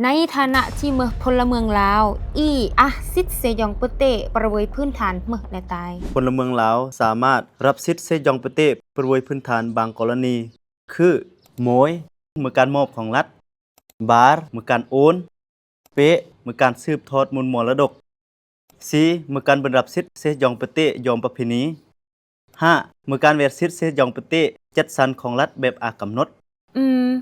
ในฐานะที่เมืองพลเมืองลาวสิทธิ์เซยองเปเตประเวยพื้นฐานเมืองในตายพลเมืองลาวสามารถรับสิทธิ์เซยองปะเตประวยพื้นฐานบางกรณี คือโมยเมื่อการมอบของรัฐ บาร์เมื่อการโอน เป๊ะเมื่อการสืบทอดมูลมรดก ซีเมื่อการบรรรับสิทธิ์เซยองปะเตยอมประเพณี 5. เมื่อการเวทสิทธิ์เซยองปะเตจัดสรรของรัฐแบบอากำหนด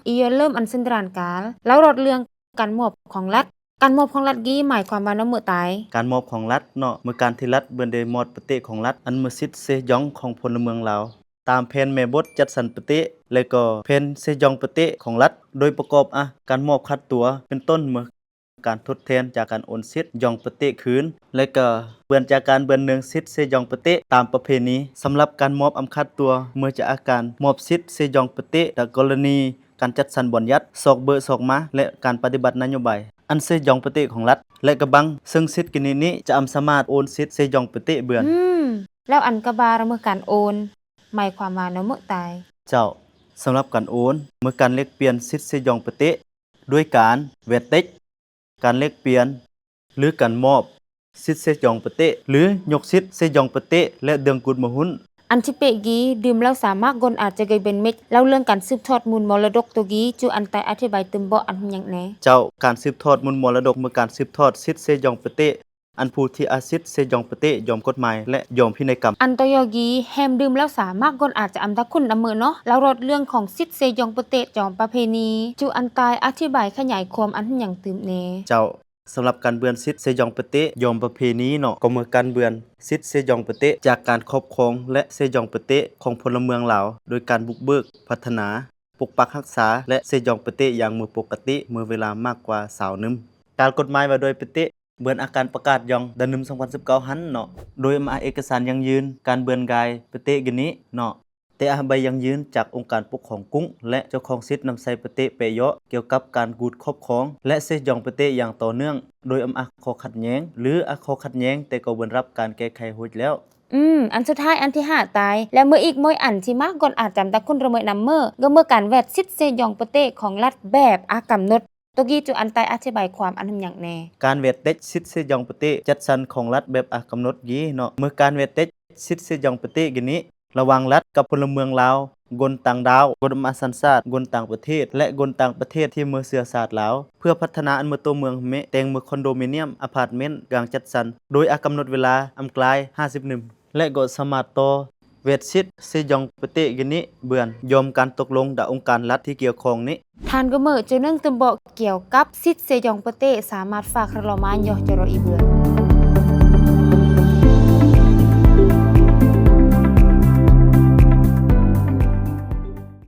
อียเริ่มอันเส้นตรานกาลแล้วรอดเรื่องการมอบของรัฐการมอบของรัฐกี้หมายความว่าน้ำเมื่อตายการมอบของรัฐเนาะเมื่อการที่รัฐเบิ่นได้มอบปะเตของรัฐอันมือสิทธิ์เซยองของพลเมืองลาวตามแผนแม่บทจัดสรรปะเตและก็แผนเซยองปะเตของรัฐโดยประกอบการมอบคัดตัวเป็นต้นเมื่อการทดแทนจากการโอนสิทธิ์ยองปะเตคืนและก็เบิ่นจากการเบิ่นเนืองสิทธิ์เซยองปะเตตามประเพณีสำหรับการมอบอำคัดตัวเมื่อจะอาการมอบสิทธิ์เซยองปะเตในกรณีการจัดสรรบ่อนยัดศอกเบอร์ศอกมาและการปฏิบัตินโยบายอันเซยองปะเตของรัฐและกระบังซึ่งสิทธิ์กรณีนี้จะสามารถโอนสิทธิ์เซยองปะเตเบือนแล้วอันกะบาเมื่อการโอนหมายความว่าน้ำเมื่อตายเจ้าสำหรับการโอนเมื่อการเลขเปลี่ยนสิทธิ์เซยองปะเตด้วยการเวทเต็กการเลขเปลี่ยนหรือการมอบสิทธิ์เซยองปะเตหรือยกสิทธิ์เซยองปะเตและเดืองกุดมหุนอันที่เปกี้ดื่มแล้วสามารถกนอาจจะเกยเป็นเม็ดแล้วเรื่องการสืบทอดมูลมรดกตัวกี้จูอันไตอธิบายตึมบ่อันหยังแหนเจ้าการสืบทอดมูลมรดกเมื่อการสืบทอดสิทธิ์เซยองปะเตอันผู้ที่อาสิทธิ์เซยองปะเตยอมกฎหมายและยอมพินัยกรรมอันตยอกีแฮมดื่มแล้วสามารถกนอาจจะอำตะคุณอำมือเนาะแล้วรดเรื่องของสิทธิ์เซยองปะเตจอมประเพณีจูอันตายอธิบายขยายความอันหยังตึมแหนเจ้าสำหรับการเบือนสิทธิ์เซยองปะเตยอมประเพณีเนาะก็เมื่อการเบือนสิทธิ์เซยองปะเตจากการครอบครองและเซยองปะเตของพลเมืองลาวโดยการบุกเบิกพัฒนาปกปักรักษาและเซยองปะเตอย่างมือปกติมือเวลามากกว่า20นึมการกฎหมายว่าโดยปะเตเบือนอาการประกาศยองเดือน2019หันเนาะโดยมาเอกสารยังยืนการเบือนกายปะเตกินี้เนาะแต่ใบยังยืนจากองค์การปกครองกุ้งและเจ้าของสิทธิ์นำใส่ปะเตเปยะเกี่ยวกับการกูดครอบครองและเซยองปะเตอย่างต่อเนื่องโดยข้อขัดแย้งหรือข้อขัดแย้งแต่ก็บ่รับการแก้ไขโดยแล้วอันสุดท้ายอันที่5ตายและเมื่ออีกม้อยอันที่มากก่อนอาจจำตะคุณระเมยนำเมื่อก็เมื่อการแวดสิทธิ์เซยองปะเตของรัฐแบบอากำหนดตกี้จูอันไตอธิบายความอันหยังแน่การเวทเต็กสิทธิ์เซยองปะเตจัดสรรของรัฐแบบกำหนดยีเนาะเมื่อการเวทเต็กสิทธิ์เซยองปะเตกินี้ระหว่างรัฐกับพลเมืองลาวกนต่างดาวกนมาสัญชาติกนต่างประเทศและกนต่างประเทศที่เมือเสือศาสตร์ลาวเพื่อพัฒนาอันเมือตัวเมืองเมแต่งเมือคอนโดมิเนียมอพาร์ตเมนต์กลางจัดสรรโดยกำหนดเวลาอำกลาย50นึมและก็สามารถต่อเวทสิทธิ์เซยองปะเตกินี้เบือนยอมการตกลงดาองค์การรัฐที่เกี่ยวข้องนี้ทานก็เมื่อจะนึ่งตึมบอกเกี่ยวกับสิทธิ์เซยองปะเตสามารถฝากคารอมานยอจรออีเบือน